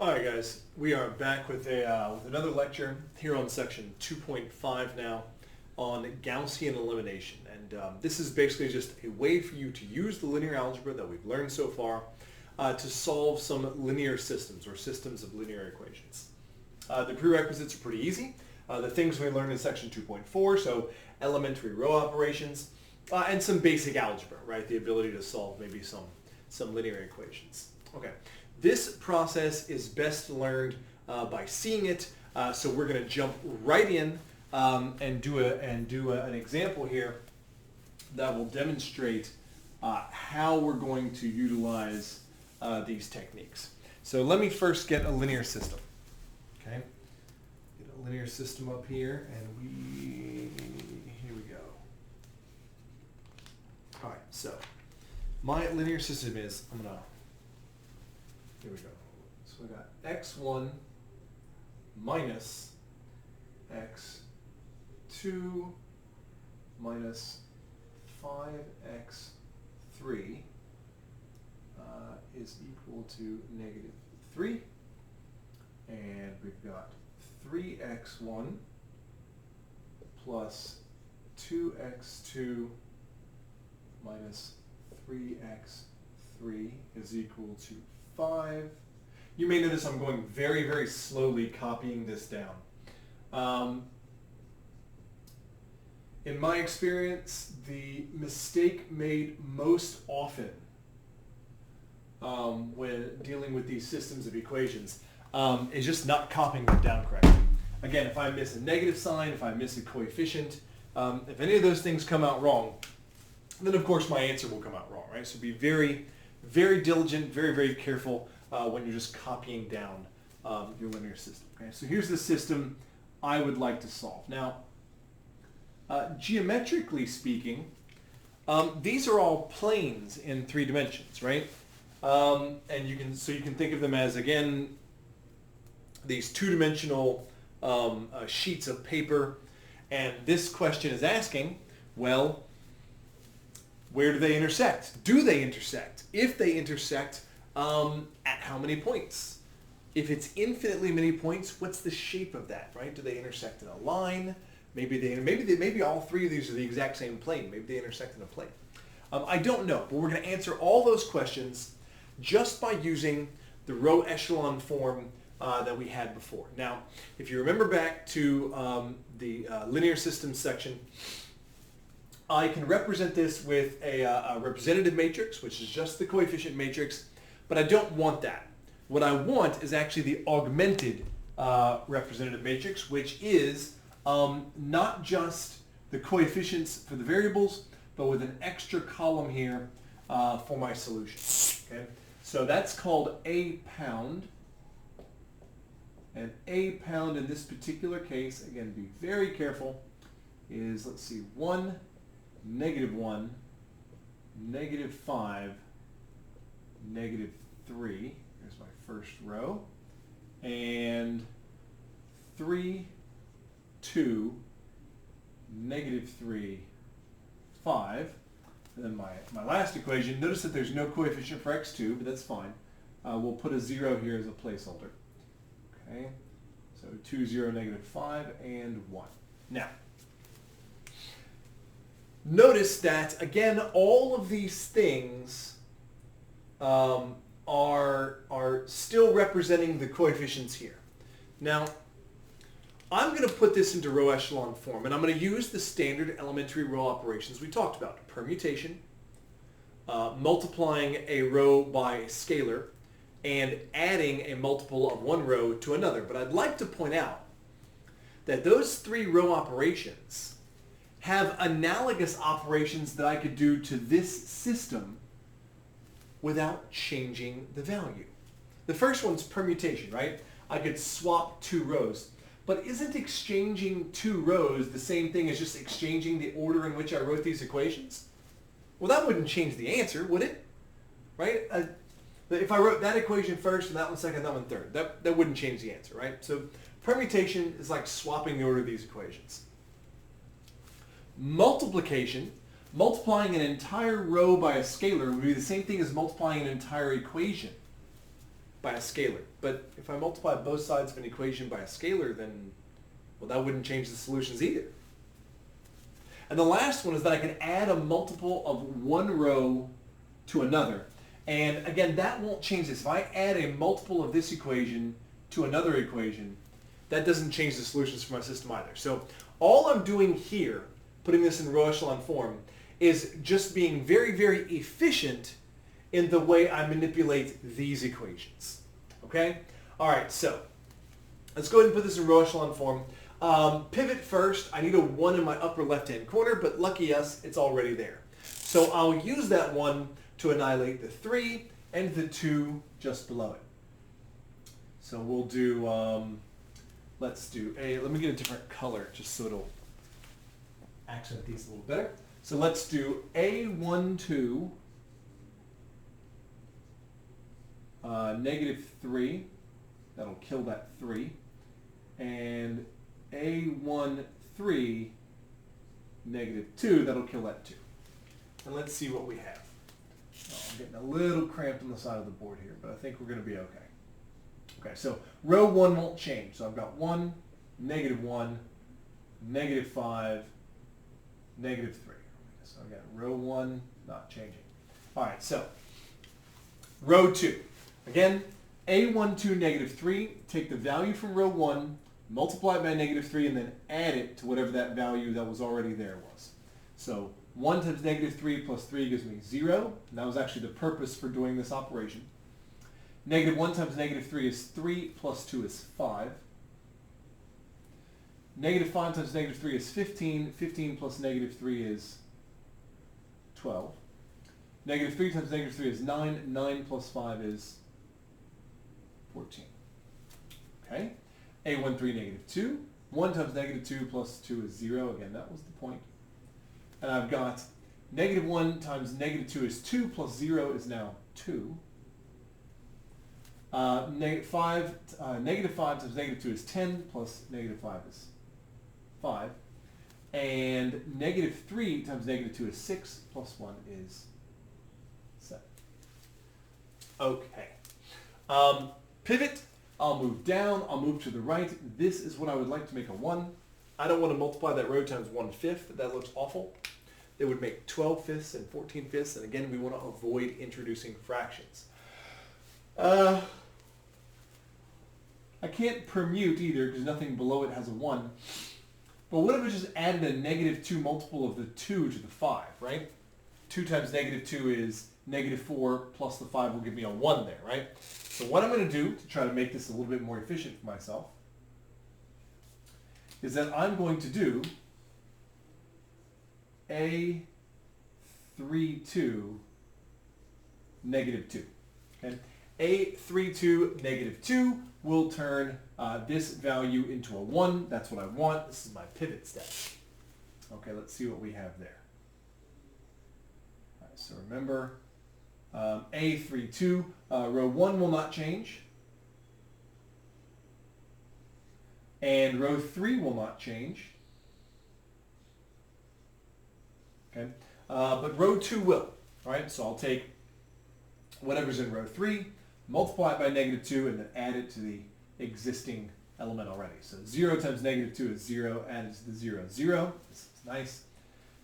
All right, guys, we are back with another lecture here on section 2.5 now on Gaussian elimination. And this is basically just a way for you to use the linear algebra that we've learned so far to solve some linear systems or systems of linear equations. The prerequisites are pretty easy. The things we learned in section 2.4, so elementary row operations, and some basic algebra, right? The ability to solve maybe some linear equations. Okay. This process is best learned by seeing it, so we're going to jump right in and do an example here that will demonstrate how we're going to utilize these techniques. So let me first get a linear system. Okay, get a linear system up here, and here we go. All right, so my linear system is here we go. So we got x1 minus x2 minus 5x3 is equal to -3. And we've got 3x1 plus 2x2 minus 3x3 is equal to 5. You may notice I'm going very, very slowly copying this down. In my experience, the mistake made most often when dealing with these systems of equations is just not copying them down correctly. Again, if I miss a negative sign, if I miss a coefficient, if any of those things come out wrong, then of course my answer will come out wrong, right? So be very, very diligent, very, very careful when you're just copying down your linear system. Okay, so here's the system I would like to solve. Now, geometrically speaking, these are all planes in 3 dimensions, right? And you can think of them as, again, these 2-dimensional sheets of paper. And this question is asking, well, where do they intersect? Do they intersect? If they intersect, at how many points? If it's infinitely many points, what's the shape of that, right? Do they intersect in a line? Maybe all 3 of these are the exact same plane. Maybe they intersect in a plane. I don't know, but we're going to answer all those questions just by using the row echelon form that we had before. Now, if you remember back to the linear systems section, I can represent this with a representative matrix, which is just the coefficient matrix, but I don't want that. What I want is actually the augmented representative matrix, which is not just the coefficients for the variables, but with an extra column here for my solution. Okay? So that's called a pound. And a pound in this particular case, again, be very careful, is, let's see, 1, -1, -5, -3. Here's my first row. And 3, 2, -3, 5. And then my last equation, notice that there's no coefficient for x2, but that's fine. We'll put a 0 here as a placeholder. Okay, so 2, 0, -5, and 1. Now, notice that, again, all of these things are still representing the coefficients here. Now, I'm going to put this into row echelon form, and I'm going to use the standard elementary row operations we talked about. Permutation, multiplying a row by a scalar, and adding a multiple of one row to another. But I'd like to point out that those 3 row operations have analogous operations that I could do to this system without changing the value. The first one's permutation, right? I could swap 2 rows. But isn't exchanging 2 rows the same thing as just exchanging the order in which I wrote these equations? Well, that wouldn't change the answer, would it? Right? If I wrote that equation first and that one second, that one third, that wouldn't change the answer, right? So permutation is like swapping the order of these equations. Multiplication, multiplying an entire row by a scalar would be the same thing as multiplying an entire equation. by a scalar. But if I multiply both sides of an equation by a scalar, then, well, that wouldn't change the solutions either. And the last one is that I can add a multiple of one row to another. And again, that won't change this. If I add a multiple of this equation to another equation, that doesn't change the solutions for my system either. So all I'm doing here, putting this in row echelon form, is just being very, very efficient in the way I manipulate these equations. Okay? All right, so let's go ahead and put this in row echelon form. Pivot first. I need a 1 in my upper left-hand corner, but lucky us, it's already there. So I'll use that 1 to annihilate the 3 and the 2 just below it. So we'll do, let me get a different color just so it'll accent these a little better. So let's do A12, negative 3, that'll kill that 3, and A13, negative 2, that'll kill that 2. And let's see what we have. Oh, I'm getting a little cramped on the side of the board here, but I think we're going to be okay. Okay, so row 1 won't change. So I've got 1, negative 5, negative 3. So I've got row 1 not changing. All right, so row 2. Again, A12, negative 3, take the value from row 1, multiply it by negative 3, and then add it to whatever that value that was already there was. So 1 times negative 3 plus 3 gives me 0. And that was actually the purpose for doing this operation. Negative 1 times negative 3 is 3 plus 2 is 5. Negative 5 times negative 3 is 15. 15 plus negative 3 is 12. Negative 3 times negative 3 is 9. 9 plus 5 is 14. Okay? A13, negative 2. 1 times negative 2 plus 2 is 0. Again, that was the point. And I've got negative 1 times negative 2 is 2 plus 0 is now 2. Negative 5 times negative 2 is 10 plus negative 5 is 5. And negative 3 times negative 2 is 6 plus 1 is 7. Okay. Pivot. I'll move down. I'll move to the right. This is what I would like to make a 1. I don't want to multiply that row times 1/5. That looks awful. It would make 12/5 and 14/5. And again, we want to avoid introducing fractions. I can't permute either because nothing below it has a 1. But what if I just added a negative 2 multiple of the 2 to the 5, right? 2 times negative 2 is negative 4 plus the 5 will give me a 1 there, right? So what I'm going to do to try to make this a little bit more efficient for myself is that I'm going to do A32 negative 2. Okay? A32 negative 2 will turn this value into a 1. That's what I want. This is my pivot step. Okay, let's see what we have there. All right, so remember, A32, row 1 will not change. And row 3 will not change. Okay, but row 2 will. All right, so I'll take whatever's in row 3, multiply it by negative 2, and then add it to the existing element already. So 0 times negative 2 is 0, added to the 0, 0. This is nice.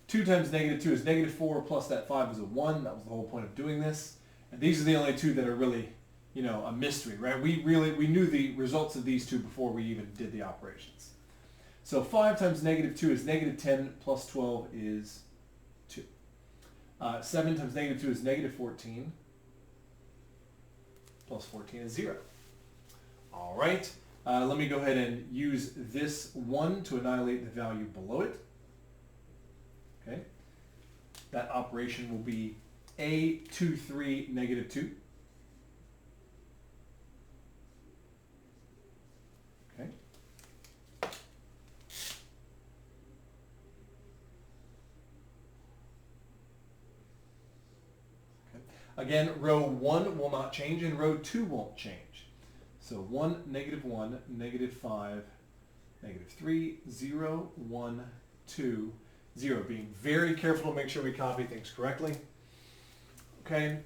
2 times negative 2 is negative 4, plus that 5 is a 1. That was the whole point of doing this. And these are the only two that are really, a mystery, right? We knew the results of these two before we even did the operations. So 5 times negative 2 is negative 10, plus 12 is 2. 7 times negative 2 is negative 14. Plus 14 is 0. All right. Let me go ahead and use this 1 to annihilate the value below it. Okay. That operation will be A23 negative 2. Okay. Again, row 1 will not change and row 2 won't change. So 1, negative 5, negative 3, 0, 1, 2, 0. Being very careful to make sure we copy things correctly. Okay,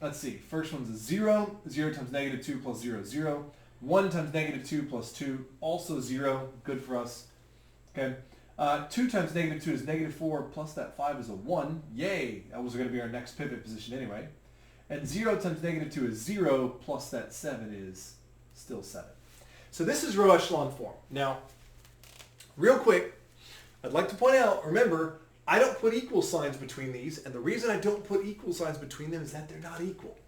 let's see. First one's a 0. 0 times negative 2 plus 0 is 0. 1 times negative 2 plus 2, also 0. Good for us. Okay. 2 times negative 2 is negative 4, plus that 5 is a 1. Yay! That was going to be our next pivot position anyway. And 0 times negative 2 is 0, plus that 7 is still 7. So this is row echelon form. Now, real quick, I'd like to point out, remember, I don't put equal signs between these, and the reason I don't put equal signs between them is that they're not equal.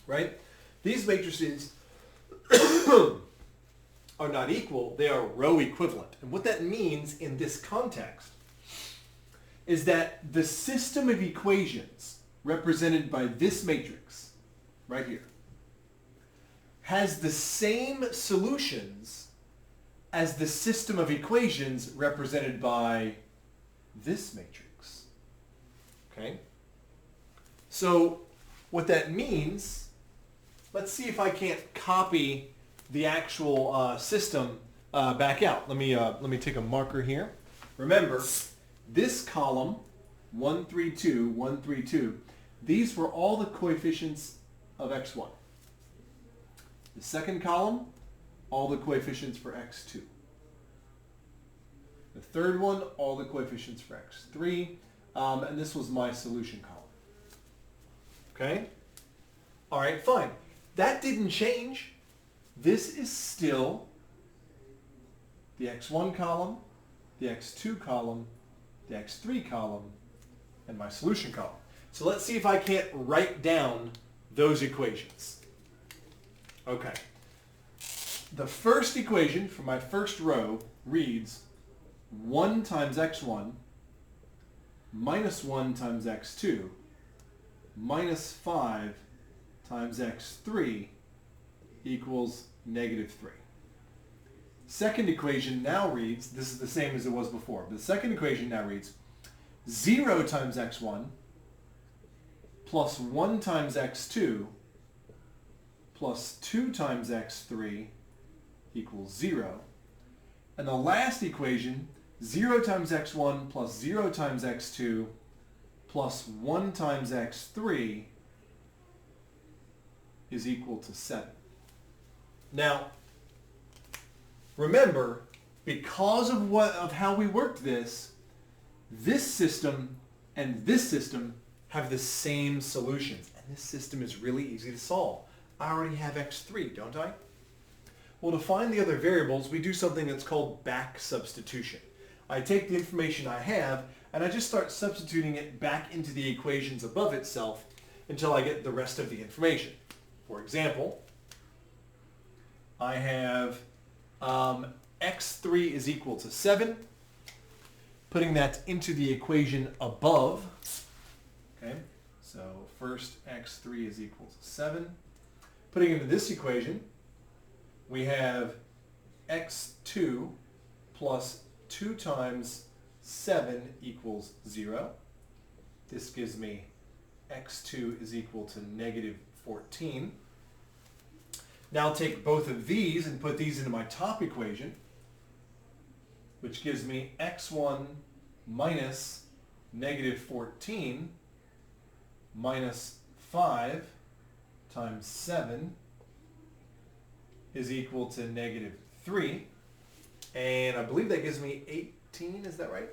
Right? These matrices are not equal, they are row equivalent. And what that means in this context is that the system of equations represented by this matrix right here has the same solutions as the system of equations represented by this matrix. Okay? So what that means, let's see if I can't copy the actual system back out. Let me take a marker here. Remember, this column, 1, 3, 2, 1, 3, 2, these were all the coefficients of x1. The second column, all the coefficients for x2. The third one, all the coefficients for x3. And this was my solution column. Okay? All right, fine. That didn't change. This is still the x1 column, the x2 column, the x3 column, and my solution column. So let's see if I can't write down those equations. Okay. The first equation for my first row reads 1 times x1 minus 1 times x2 minus 5 times x3 equals negative 3. Second equation now reads, this is the same as it was before, but the second equation now reads 0 times x1 plus 1 times x2 plus 2 times x3 equals 0. And the last equation, 0 times x1 plus 0 times x2 plus 1 times x3 is equal to 7. Now, remember, because of how we worked this system and this system have the same solutions. And this system is really easy to solve. I already have x3, don't I? Well, to find the other variables, we do something that's called back substitution. I take the information I have and I just start substituting it back into the equations above itself until I get the rest of the information. For example, I have x3 is equal to 7. Putting that into the equation above. Okay, so first x3 is equal to 7. Putting into this equation, we have x2 plus 2 times 7 equals 0. This gives me x2 is equal to negative 14. Now I'll take both of these and put these into my top equation, which gives me x1 minus negative 14 minus 5 times 7 is equal to negative 3. And I believe that gives me 18, is that right?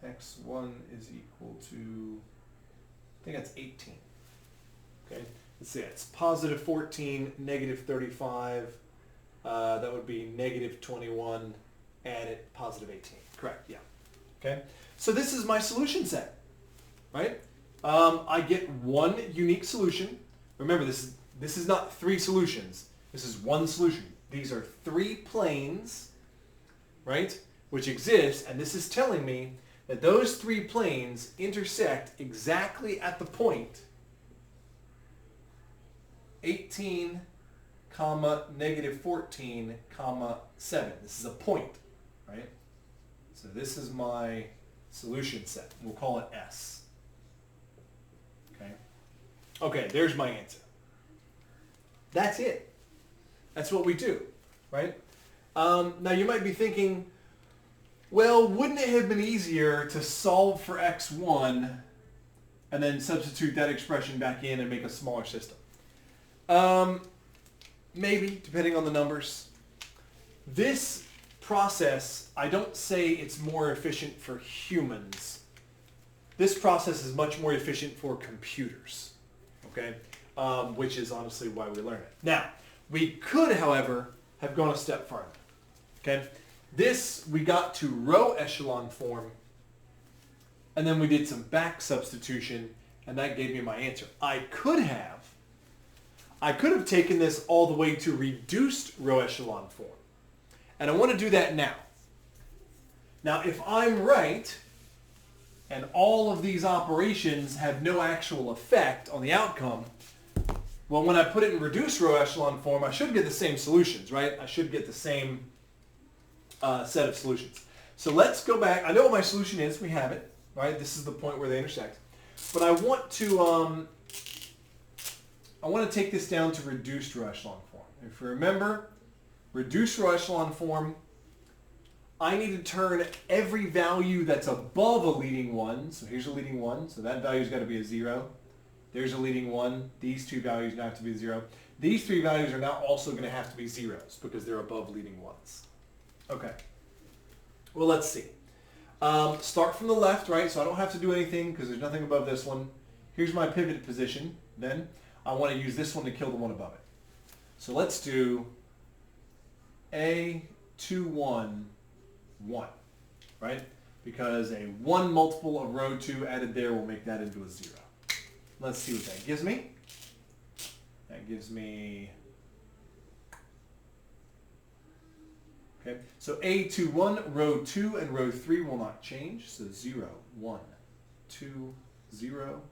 x1 is equal to, I think that's 18. Okay, let's see, it's positive 14, negative 35. That would be negative 21, add it, positive 18. Correct, yeah. Okay, so this is my solution set, right? I get one unique solution. Remember, this is not 3 solutions. This is one solution. These are 3 planes, right, which exist, and this is telling me that those 3 planes intersect exactly at the point 18, comma, negative 14, comma, 7. This is a point, right? So this is my solution set. We'll call it S. Okay? Okay, there's my answer. That's it. That's what we do, right? Now you might be thinking, well, wouldn't it have been easier to solve for x1 and then substitute that expression back in and make a smaller system. Maybe, depending on the numbers. This process, I don't say it's more efficient for humans. This process is much more efficient for computers, okay? Which is honestly why we learn it. Now, we could, however, have gone a step farther, okay? This, we got to row echelon form, and then we did some back substitution, and that gave me my answer. I could have taken this all the way to reduced row echelon form. And I want to do that now. Now, if I'm right, and all of these operations have no actual effect on the outcome, well, when I put it in reduced row echelon form, I should get the same solutions, right? I should get the same set of solutions. So let's go back. I know what my solution is. We have it, right? This is the point where they intersect. But I want to take this down to reduced row echelon form. If you remember, reduced row echelon form, I need to turn every value that's above a leading 1. So here's a leading 1. So that value's got to be a 0. There's a leading 1. These two values now have to be 0. These three values are now also going to have to be zeros because they're above leading 1s. Okay. Well, let's see. Start from the left, right? So I don't have to do anything because there's nothing above this one. Here's my pivot position. Then I want to use this one to kill the one above it. So let's do A, 2, 1, 1, right? Because a 1 multiple of row 2 added there will make that into a 0. Let's see what that gives me. That gives me, okay, so A21, row 2 and row 3 will not change. So 0, 1, 2, 0,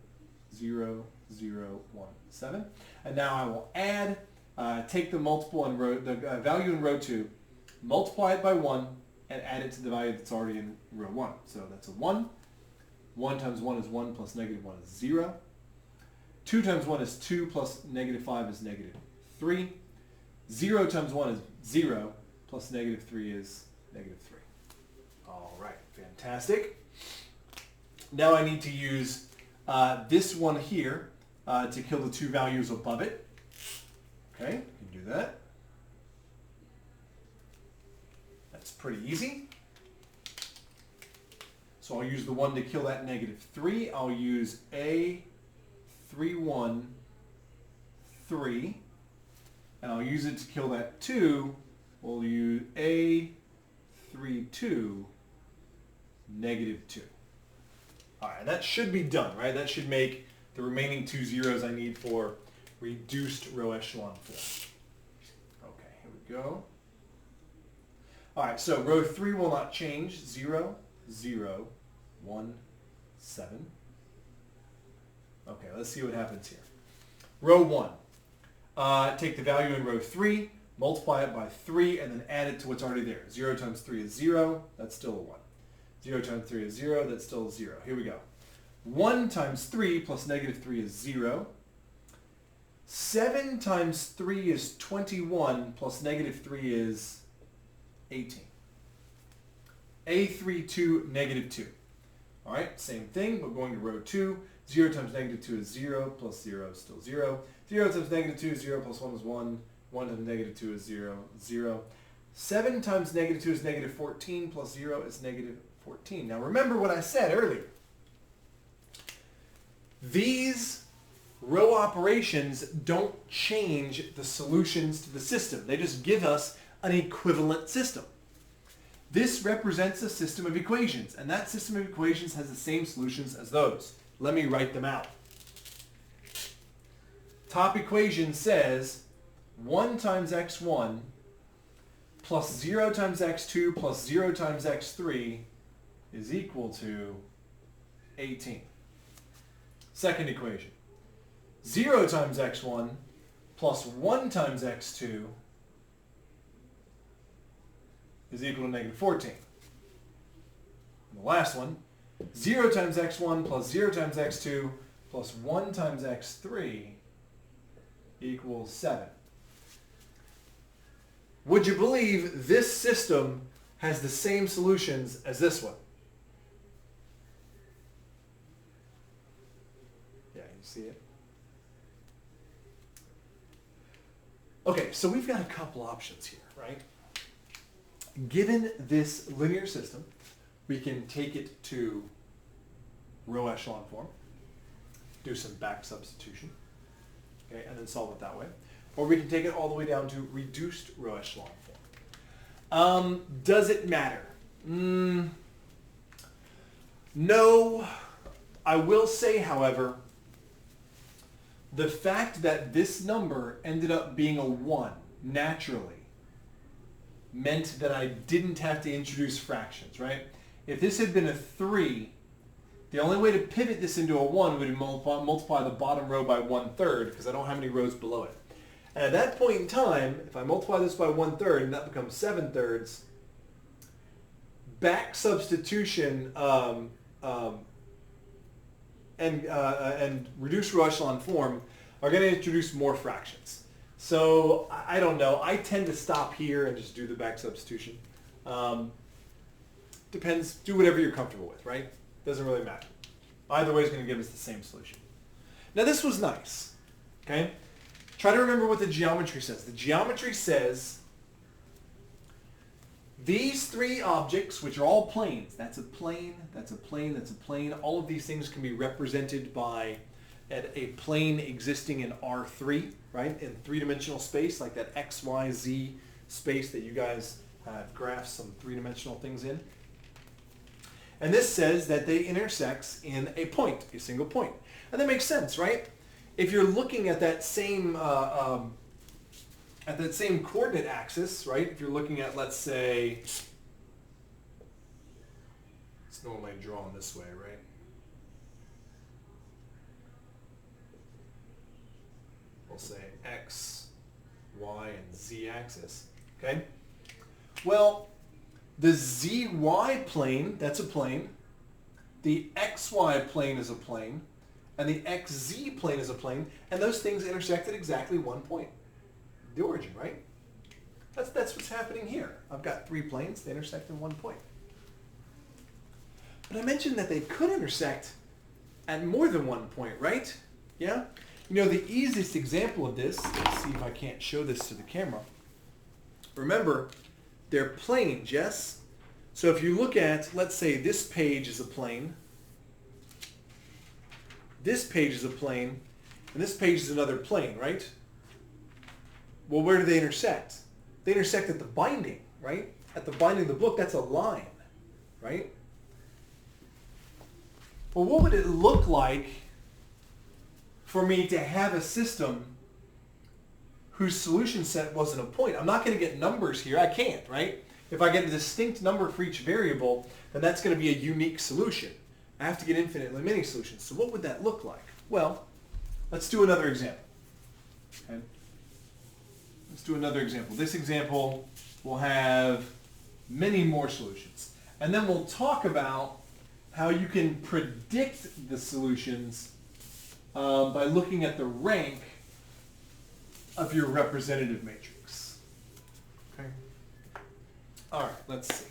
0, 0, 1, 7. And now I will add, take the multiple in row, the value in row 2, multiply it by 1, and add it to the value that's already in row 1. So that's a 1. 1 times 1 is 1 plus negative 1 is 0. 2 times 1 is 2 plus negative 5 is negative 3. 0 times 1 is 0 plus negative 3 is negative 3. All right, fantastic. Now I need to use this one here to kill the two values above it. Okay, you can do that. That's pretty easy. So I'll use the one to kill that negative 3. I'll use A 3, 1, 3. And I'll use it to kill that 2. We'll use A 3, 2, negative 2. All right, that should be done, right? That should make the remaining 2 zeros I need for reduced row echelon form. Okay, here we go. All right, so row 3 will not change. 0, 0, 1, 7. Okay, let's see what happens here. Row 1. Take the value in row 3, multiply it by 3, and then add it to what's already there. 0 times 3 is 0. That's still a 1. 0 times 3 is 0. That's still a 0. Here we go. 1 times 3 plus negative 3 is 0. 7 times 3 is 21 plus negative 3 is 18. A3, 2, negative 2. All right, same thing. We're going to row 2. 0 times negative 2 is 0, plus 0 is still 0. 0 times negative 2 is 0, plus 1 is 1. 1 times negative 2 is 0, 0. 7 times negative 2 is negative 14, plus 0 is negative 14. Now remember what I said earlier. These row operations don't change the solutions to the system. They just give us an equivalent system. This represents a system of equations, and that system of equations has the same solutions as those. Let me write them out. Top equation says 1 times x1 plus 0 times x2 plus 0 times x3 is equal to 18. Second equation. 0 times x1 plus 1 times x2 is equal to negative 14. And the last one, 0 times x1 plus 0 times x2 plus 1 times x3 equals 7. Would you believe this system has the same solutions as this one? see it. Okay, so we've got a couple options here, right? Given this linear system, we can take it to row echelon form, do some back substitution, okay, and then solve it that way. Or we can take it all the way down to reduced row echelon form. Does it matter? No. I will say, however, the fact that this number ended up being a 1 naturally meant that I didn't have to introduce fractions, right? If this had been a 3, the only way to pivot this into a 1 would be multiply the bottom row by 1/3 because I don't have any rows below it. And at that point in time, if I multiply this by 1/3 and that becomes 7/3, back substitution and reduced row echelon form are going to introduce more fractions. So I don't know. I tend to stop here and just do the back substitution. Depends. Do whatever you're comfortable with, right? Doesn't really matter. Either way is going to give us the same solution. Now this was nice. Okay? Try to remember what the geometry says. The geometry says these 3 objects, which are all planes, that's a plane, that's a plane, that's a plane, all of these things can be represented by a plane existing in R3, right? In 3-dimensional space, like that X, Y, Z space that you guys have graphed some 3-dimensional things in. And this says that they intersect in a point, a single point. And that makes sense, right? If you're looking at that same coordinate axis, right? If you're looking at, let's say, it's normally drawn this way, right? We'll say X, Y, and Z axis, okay? Well, the ZY plane, that's a plane. The XY plane is a plane. And the XZ plane is a plane. And those things intersect at exactly 1 point. The origin, right? That's what's happening here. I've got 3 planes. They intersect in 1 point. But I mentioned that they could intersect at more than 1 point, right? Yeah? You know, the easiest example of this, let's see if I can't show this to the camera. Remember, they're planes, yes? So if you look at, let's say this page is a plane, this page is a plane, and this page is another plane, right? Well, where do they intersect? They intersect at the binding, right? At the binding of the book, that's a line, right? Well, what would it look like for me to have a system whose solution set wasn't a point? I'm not going to get numbers here. I can't, right? If I get a distinct number for each variable, then that's going to be a unique solution. I have to get infinitely many solutions. So what would that look like? Well, let's do another example. Okay? Let's do another example. This example will have many more solutions. And then we'll talk about how you can predict the solutions by looking at the rank of your representative matrix. Okay? All right, let's see.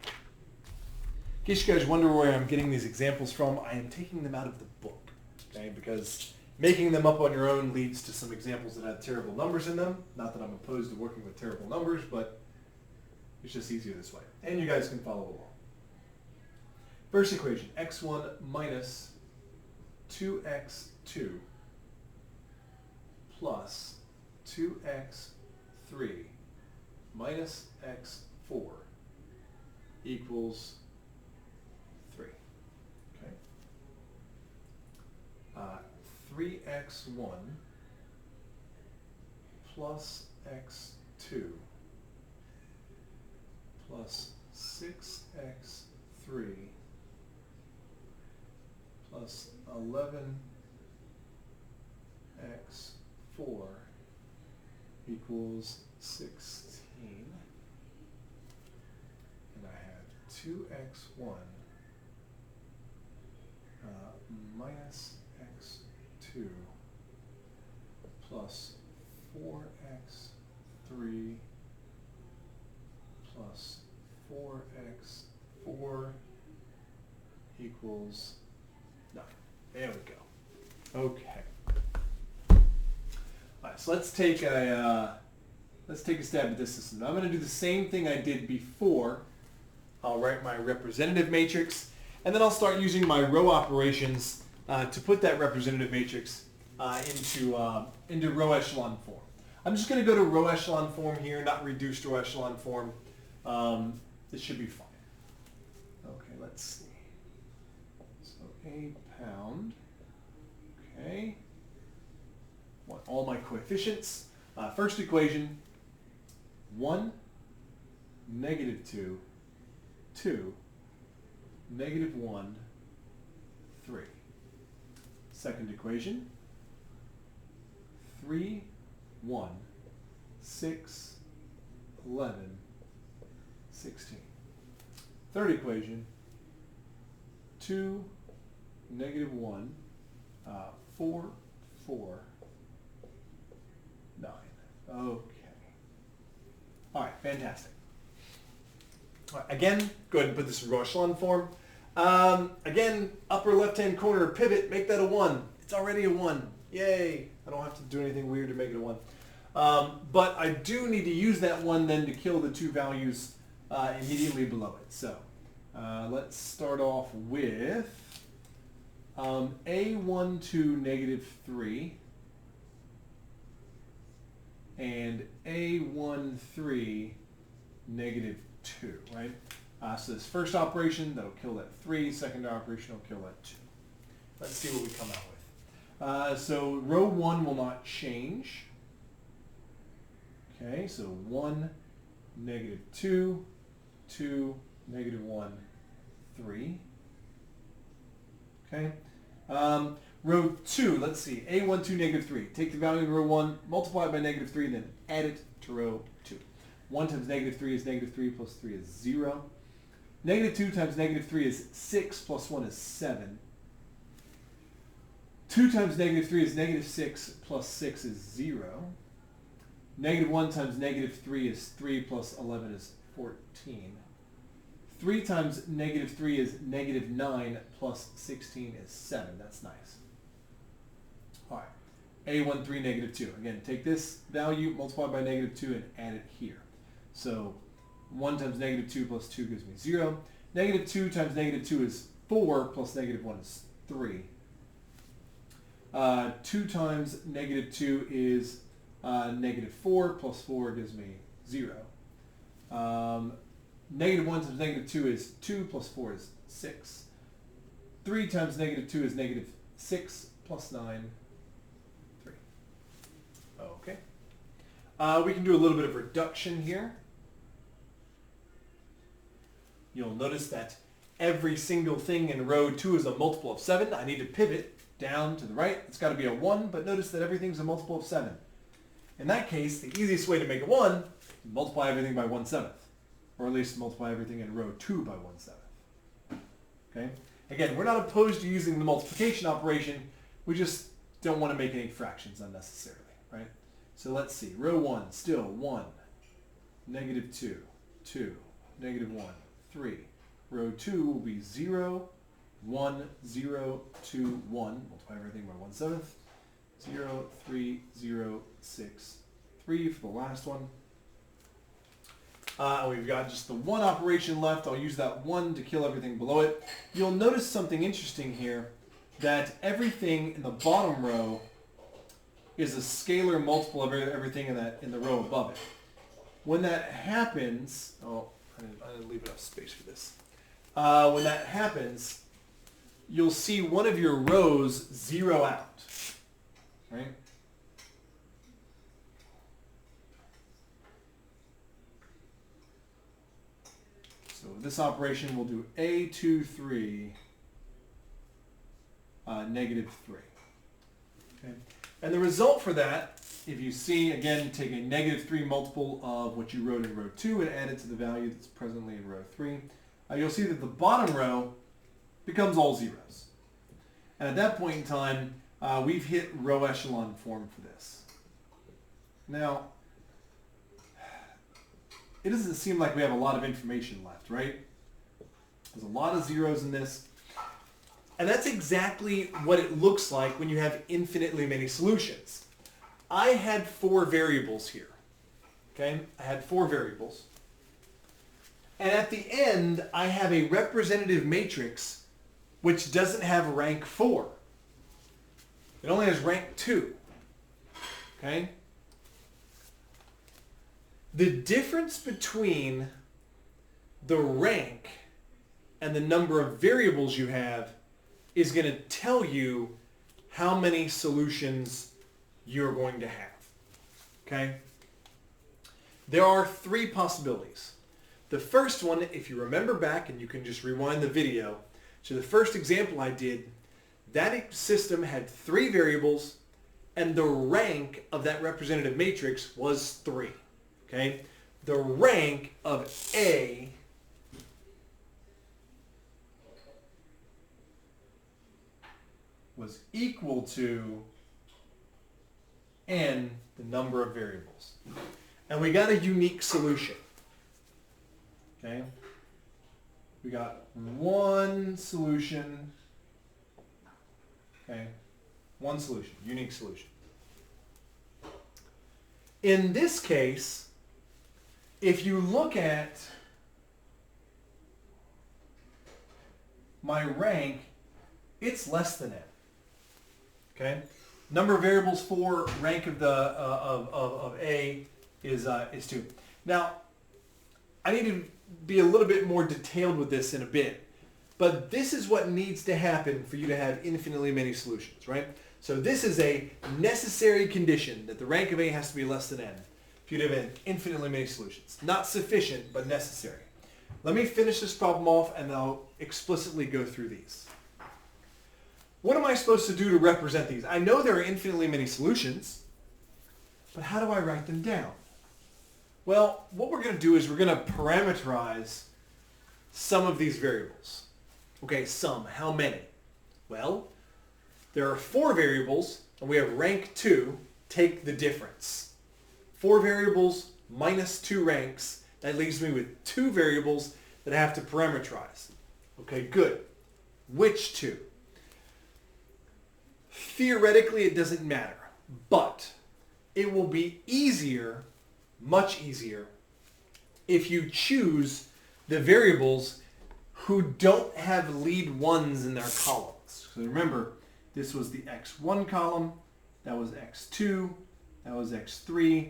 In case you guys wonder where I'm getting these examples from, I am taking them out of the book, okay? Because making them up on your own leads to some examples that have terrible numbers in them. Not that I'm opposed to working with terrible numbers, but it's just easier this way. And you guys can follow along. First equation, x1 minus 2x2 plus 2x3 minus x4 equals 3. Okay. 3x1 plus x2 plus 6x3 plus 11x4 equals 16. And I have 2x1 minus x2 plus 4x3 plus 4x4 equals 9. There we go. Okay. All right, so let's take a stab at this system. Now I'm going to do the same thing I did before. I'll write my representative matrix, and then I'll start using my row operations to put that representative matrix into row echelon form. I'm just going to go to row echelon form here, not reduced row echelon form. This should be fine. Okay, let's see. So a pound. Okay. Want all my coefficients. First equation, 1, -2, 2, -1, 3. Second equation, 3, 1, 6, 11, 16. Third equation, 2, -1, 4, 4, 9. Okay. All right, fantastic. All right, again, go ahead and put this in row echelon form. Again, upper left-hand corner pivot, make that a 1. It's already a 1. Yay. I don't have to do anything weird to make it a 1. But I do need to use that 1 then to kill the two values immediately below it. So let's start off with A12 -3 and A13 -2, right? So this first operation, that'll kill that 3. Second operation will kill that 2. Let's see what we come out with. So row 1 will not change. Okay, so 1, -2, 2, -1, 3. Okay. Row 2, let's see, A12 -3. Take the value in row 1, multiply it by -3, then add it to row 2. 1 times -3 is -3 plus 3 is 0. -2 times -3 is 6 plus 1 is 7. 2 times -3 is -6 plus 6 is 0. -1 times -3 is 3 plus 11 is 14. 3 times -3 is -9 plus 16 is 7. That's nice. All right. A13 -2. Again, take this value, multiply by -2, and add it here. So 1 times -2 plus 2 gives me 0. -2 times -2 is 4 plus -1 is 3. 2 times -2 is -4 plus 4 gives me 0. -1 times -2 is 2 plus 4 is 6. 3 times -2 is -6 plus 9, 3. Okay. We can do a little bit of reduction here. You'll notice that every single thing in row 2 is a multiple of 7. I need to pivot down to the right. It's got to be a 1, but notice that everything's a multiple of 7. In that case, the easiest way to make a 1 is multiply everything by 1/7. Or at least multiply everything in row 2 by 1/7. Okay? Again, we're not opposed to using the multiplication operation. We just don't want to make any fractions unnecessarily, right? So let's see. Row 1, still 1, -2, 2, -1, 3. Row 2 will be 0, 1, 0, 2, 1. Multiply everything by 1/7. 0, 3, 0, 6, 3 for the last one. We've got just the 1 operation left. I'll use that 1 to kill everything below it. You'll notice something interesting here, that everything in the bottom row is a scalar multiple of everything in the row above it. When that happens, I didn't leave enough space for this. When that happens, you'll see one of your rows zero out, right? So this operation will do A23 -3. Okay? And the result for that, if you see, again, take a -3 multiple of what you wrote in row 2 and add it to the value that's presently in row 3, you'll see that the bottom row becomes all zeros. And at that point in time, we've hit row echelon form for this. Now, it doesn't seem like we have a lot of information left, right? There's a lot of zeros in this. And that's exactly what it looks like when you have infinitely many solutions. I had 4 variables here. Okay, I had 4 variables. And at the end, I have a representative matrix which doesn't have rank 4. It only has rank 2. Okay? The difference between the rank and the number of variables you have is going to tell you how many solutions you're going to have. Okay? There are 3 possibilities. The first one, if you remember back, and you can just rewind the video, so the first example I did, that system had 3 variables, and the rank of that representative matrix was 3. Okay? The rank of A was equal to n, the number of variables. And we got a unique solution. Okay? We got one solution. Okay? One solution, unique solution. In this case, if you look at my rank, it's less than n. Okay? Number of variables 4, rank of the of A is 2. Now, I need to be a little bit more detailed with this in a bit, but this is what needs to happen for you to have infinitely many solutions, right? So this is a necessary condition that the rank of A has to be less than n for you to have infinitely many solutions. Not sufficient, but necessary. Let me finish this problem off and I'll explicitly go through these. What am I supposed to do to represent these? I know there are infinitely many solutions, but how do I write them down? Well, what we're going to do is we're going to parameterize some of these variables. Okay, some. How many? Well, there are 4 variables, and we have rank 2. Take the difference. 4 variables minus 2 ranks. That leaves me with 2 variables that I have to parameterize. Okay, good. Which 2? Theoretically, it doesn't matter, but it will be easier, much easier, if you choose the variables who don't have lead 1s in their columns. So remember, this was the x1 column, that was x2, that was x3,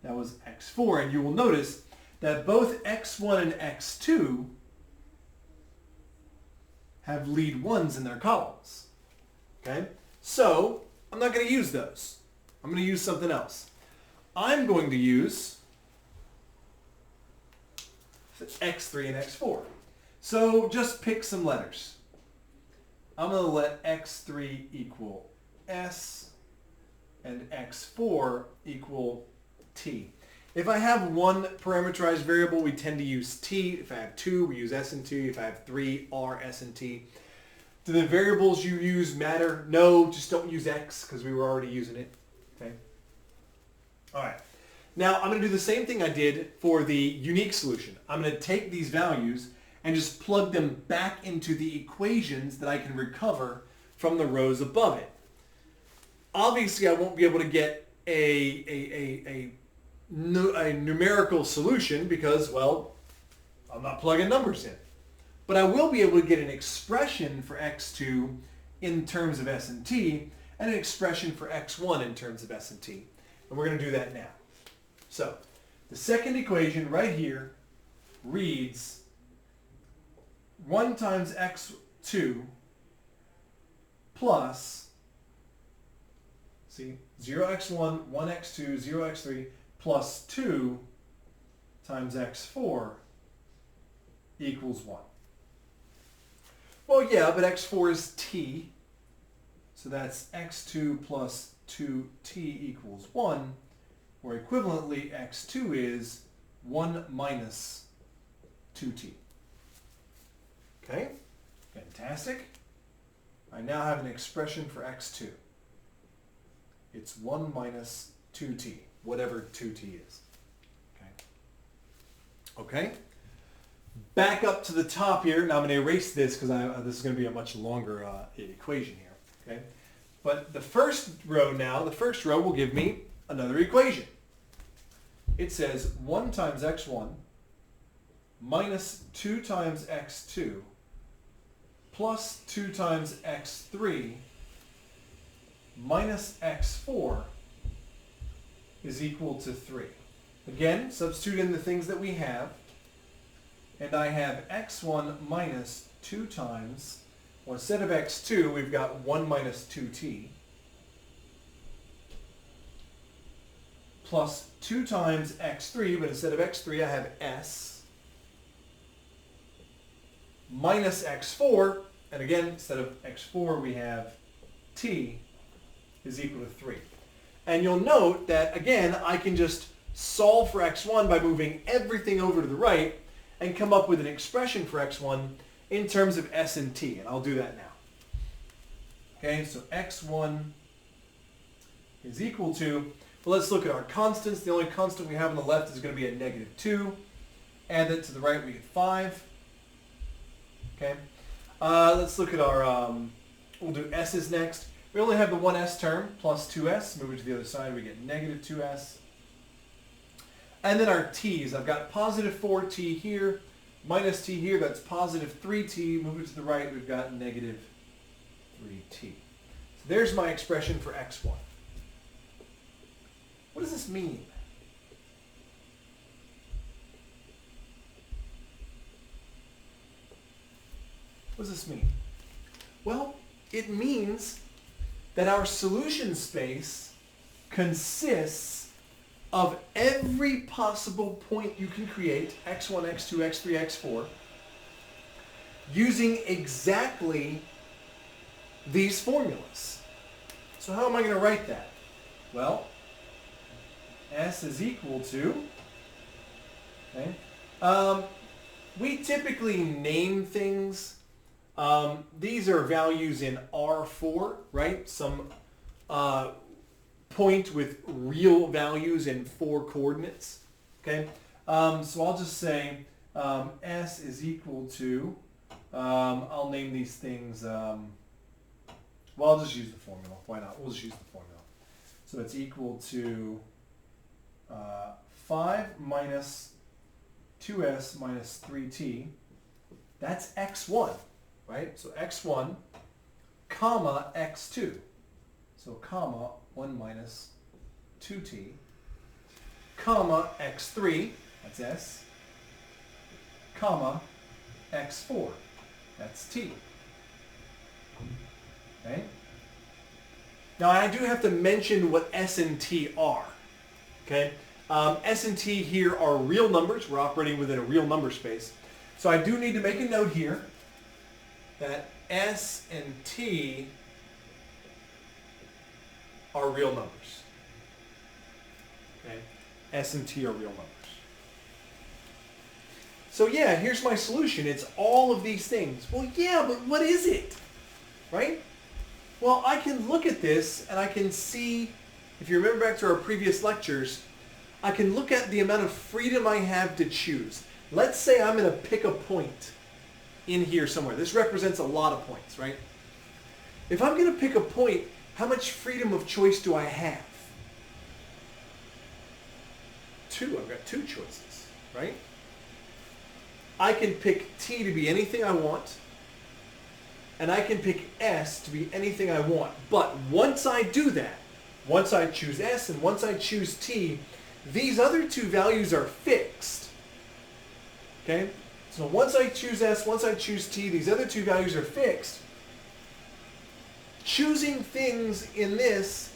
that was x4, and you will notice that both x1 and x2 have lead 1s in their columns. Okay? So, I'm not going to use those. I'm going to use something else. I'm going to use x3 and x4. So, just pick some letters. I'm going to let x3 equal s and x4 equal t. If I have one parameterized variable, we tend to use t. If I have 2, we use s and t. If I have 3, r, s, and t. Do the variables you use matter? No, just don't use x because we were already using it. Okay. All right. Now I'm going to do the same thing I did for the unique solution. I'm going to take these values and just plug them back into the equations that I can recover from the rows above it. Obviously, I won't be able to get a numerical solution because, well, I'm not plugging numbers in. But I will be able to get an expression for x2 in terms of s and t, and an expression for x1 in terms of s and t. And we're going to do that now. So, the second equation right here reads 1 times x2 plus, see, 0x1, 1x2, 0x3, plus 2 times x4 equals 1. Well, yeah, but x4 is t, so that's x2 plus 2t equals 1, or equivalently, x2 is 1 minus 2t. Okay, fantastic. I now have an expression for x2. It's 1 minus 2t, whatever 2t is. Okay. Okay. back up to the top here. Now I'm going to erase this because this is going to be a much longer equation here. Okay, but the first row now, the first row will give me another equation. It says 1 times x1 minus 2 times x2 plus 2 times x3 minus x4 is equal to 3. Again, substitute in the things that we have. And I have x1 minus 2 times, well, instead of x2, we've got 1 minus 2t, plus 2 times x3, but instead of x3, I have s, minus x4, and again, instead of x4, we have t is equal to 3. And you'll note that, again, I can just solve for x1 by moving everything over to the right and come up with an expression for x1 in terms of s and t, and I'll do that now. Okay, so x1 is equal to, well, let's look at our constants. The only constant we have on the left is going to be a negative 2. Add that to the right, we get 5. Okay, let's look at our, we'll do s's next. We only have the one s term plus 2s. Move it to the other side, we get negative 2s. And then our t's, I've got positive 4t here, minus t here, that's positive 3t. Move it to the right, we've got negative 3t. So there's my expression for x1. What does this mean? What does this mean? Well, it means that our solution space consists of every possible point you can create, x1, x2, x3, x4, using exactly these formulas. So how am I going to write that? Well, s is equal to, okay, we typically name things. These are values in R4, right? Some point with real values in 4 coordinates. Okay, so I'll just say s is equal to, I'll name these things, well, I'll just use the formula. Why not? We'll just use the formula. So it's equal to 5 minus 2s minus 3t. That's x1, right? So x1, comma x2. So comma 1 minus 2t, comma x3, that's s, comma x4, that's t. Okay? Now I do have to mention what s and t are. Okay? S and t here are real numbers. We're operating within a real number space. So I do need to make a note here that s and t are real numbers. Okay? S and t are real numbers. So yeah, here's my solution. It's all of these things. Well, yeah, but what is it? Right? Well, I can look at this and I can see, if you remember back to our previous lectures, I can look at the amount of freedom I have to choose. Let's say I'm going to pick a point in here somewhere. This represents a lot of points, right? If I'm going to pick a point, how much freedom of choice do I have? 2. I've got 2 choices, right? I can pick t to be anything I want, and I can pick s to be anything I want. But once I do that, once I choose s and once I choose t, these other 2 values are fixed. Okay? So once I choose s, once I choose t, these other 2 values are fixed. Choosing things in this,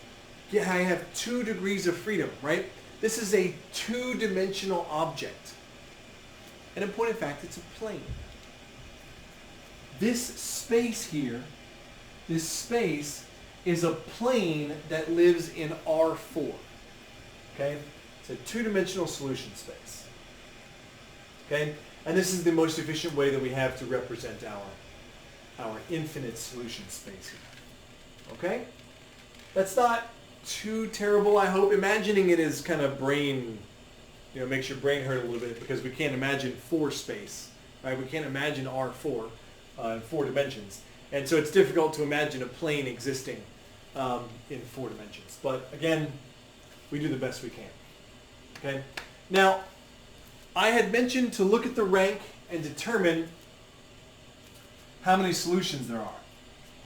yeah, I have 2 degrees of freedom, right? This is a 2-dimensional object. And in point of fact, it's a plane. This space here, this space is a plane that lives in R4. Okay? It's a 2-dimensional solution space. Okay? And this is the most efficient way that we have to represent our infinite solution space here. Okay? That's not too terrible, I hope. Imagining it is kind of brain, makes your brain hurt a little bit because we can't imagine 4 space right? We can't imagine R4 in 4 dimensions. And so it's difficult to imagine a plane existing in 4 dimensions. But again, we do the best we can. Okay. Now, I had mentioned to look at the rank and determine how many solutions there are.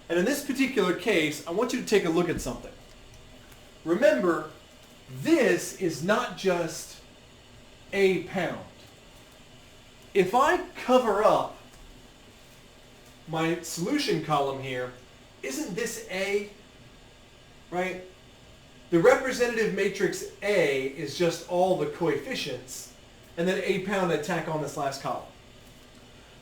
And in this particular case, I want you to take a look at something. Remember, this is not just a pound. If I cover up my solution column here, isn't this A, right? The representative matrix A is just all the coefficients, and then a pound I tack on this last column.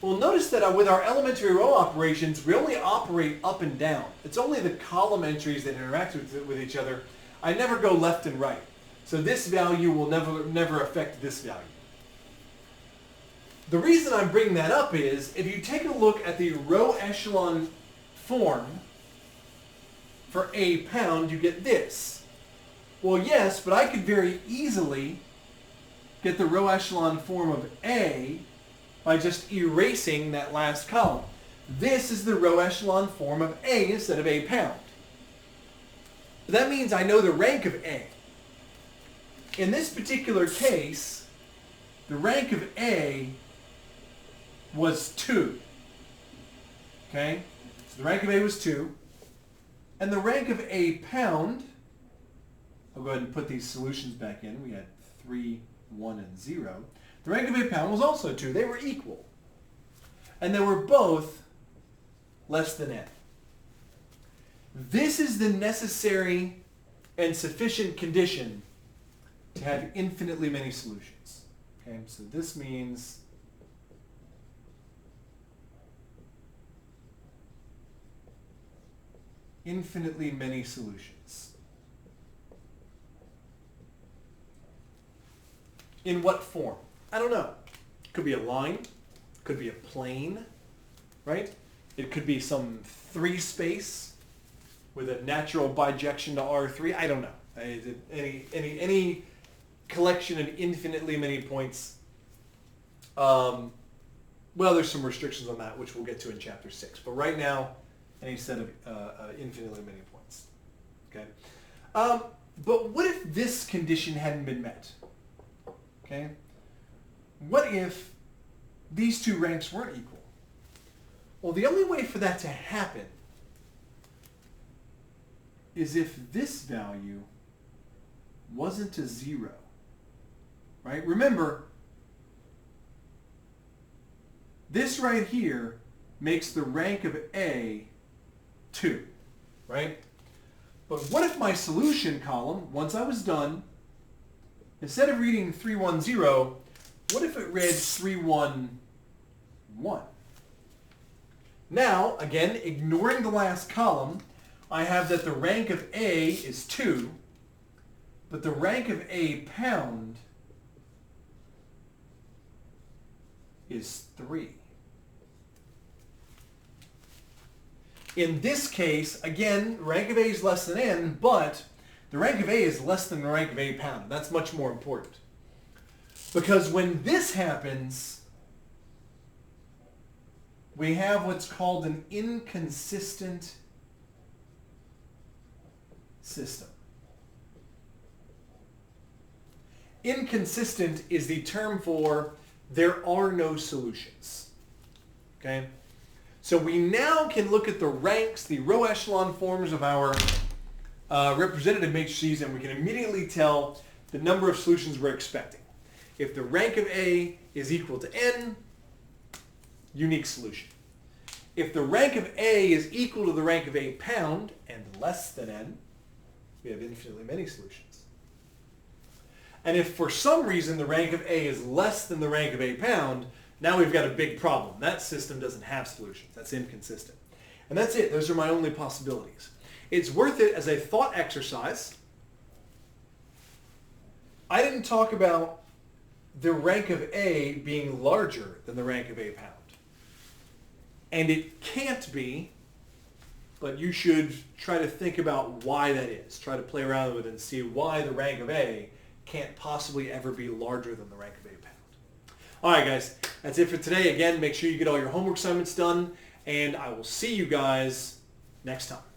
Well, notice that with our elementary row operations, we only operate up and down. It's only the column entries that interact with each other. I never go left and right. So this value will never affect this value. The reason I'm bringing that up is, if you take a look at the row echelon form for a pound, you get this. Well, yes, but I could very easily get the row echelon form of A by just erasing that last column. This is the row echelon form of A instead of a pound. That means I know the rank of A. In this particular case, the rank of A was 2. Okay? So the rank of A was 2. And the rank of a pound, I'll go ahead and put these solutions back in. We had 3, 1, and 0. The rank of a pound was also 2. They were equal. And they were both less than n. This is the necessary and sufficient condition to have infinitely many solutions. Okay, so this means infinitely many solutions. In what form? I don't know. Could be a line, could be a plane, right? It could be some 3 space with a natural bijection to R3. I don't know. Any collection of infinitely many points. Well, there's some restrictions on that, which we'll get to in chapter 6. But right now, any set of infinitely many points. Okay. But what if this condition hadn't been met? Okay. What if these 2 ranks weren't equal? Well, the only way for that to happen is if this value wasn't a 0. Right? Remember, this right here makes the rank of A 2. Right? But what if my solution column, once I was done, instead of reading 310, what if it read 311? Now, again, ignoring the last column, I have that the rank of A is 2, but the rank of a pound is 3. In this case, again, rank of A is less than n, but the rank of A is less than the rank of a pound. That's much more important. Because when this happens, we have what's called an inconsistent system. Inconsistent is the term for there are no solutions. Okay? So we now can look at the ranks, the row echelon forms of our representative matrices, and we can immediately tell the number of solutions we're expecting. If the rank of A is equal to n, unique solution. If the rank of A is equal to the rank of a pound and less than n, we have infinitely many solutions. And if for some reason the rank of A is less than the rank of a pound, now we've got a big problem. That system doesn't have solutions. That's inconsistent. And that's it. Those are my only possibilities. It's worth it as a thought exercise. I didn't talk about the rank of A being larger than the rank of a pound. And it can't be, but you should try to think about why that is. Try to play around with it and see why the rank of A can't possibly ever be larger than the rank of a pound. All right, guys, that's it for today. Again, make sure you get all your homework assignments done, and I will see you guys next time.